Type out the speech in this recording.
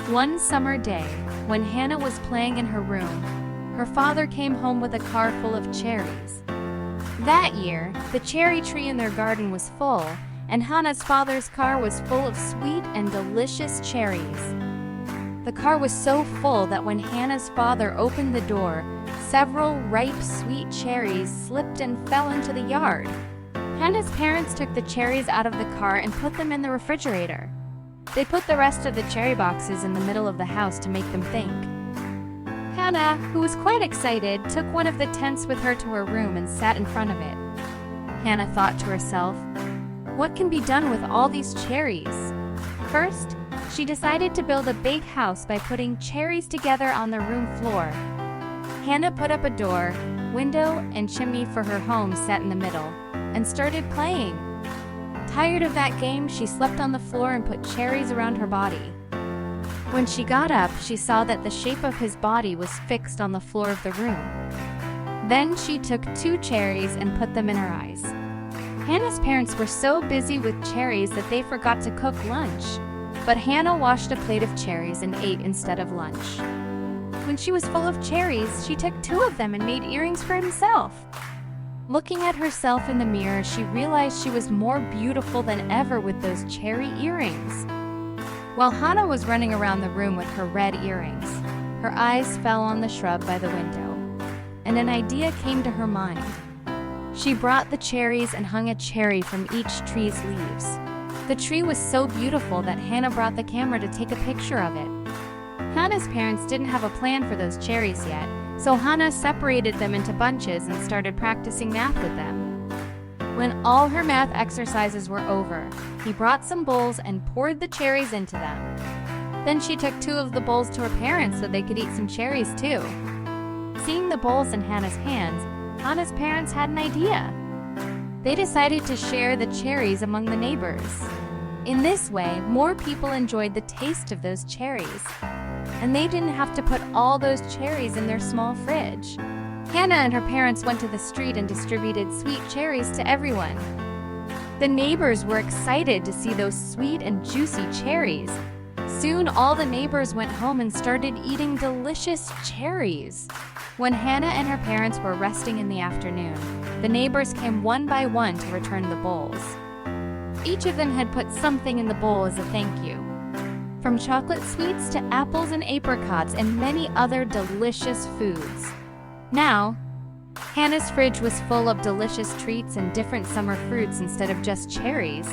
One summer day, when Hannah was playing in her room, her father came home with a car full of cherries. That year, the cherry tree in their garden was full, and Hannah's father's car was full of sweet and delicious cherries. The car was so full that when Hannah's father opened the door, several ripe sweet cherries slipped and fell into the yard. Hannah's parents took the cherries out of the car and put them in the refrigerator. They put the rest of the cherry boxes in the middle of the house to make them think. Hannah, who was quite excited, took one of the tents with her to her room and sat in front of it. Hannah thought to herself, "What can be done with all these cherries?" First, she decided to build a big house by putting cherries together on the room floor. Hannah put up a door, window, and chimney for her home set in the middle, and started playing. Tired of that game, she slept on the floor and put cherries around her body. When she got up, she saw that the shape of his body was fixed on the floor of the room. Then she took 2 cherries and put them in her eyes. Hannah's parents were so busy with cherries that they forgot to cook lunch. But Hannah washed a plate of cherries and ate instead of lunch. When she was full of cherries, she took 2 of them and made earrings for himself. Looking at herself in the mirror, she realized she was more beautiful than ever with those cherry earrings. While Hannah was running around the room with her red earrings, her eyes fell on the shrub by the window, and an idea came to her mind. She brought the cherries and hung a cherry from each tree's leaves. The tree was so beautiful that Hannah brought the camera to take a picture of it. Hannah's parents didn't have a plan for those cherries yet, so Hannah separated them into bunches and started practicing math with them. When all her math exercises were over, he brought some bowls and poured the cherries into them. Then she took 2 of the bowls to her parents so they could eat some cherries too. Seeing the bowls in Hannah's hands, Hannah's parents had an idea. They decided to share the cherries among the neighbors. In this way, more people enjoyed the taste of those cherries, and they didn't have to put all those cherries in their small fridge. Hannah and her parents went to the street and distributed sweet cherries to everyone. The neighbors were excited to see those sweet and juicy cherries. Soon all the neighbors went home and started eating delicious cherries. When Hannah and her parents were resting in the afternoon, the neighbors came one by one to return the bowls. Each of them had put something in the bowl as a thank you. From chocolate sweets to apples and apricots and many other delicious foods. Now, Hannah's fridge was full of delicious treats and different summer fruits instead of just cherries.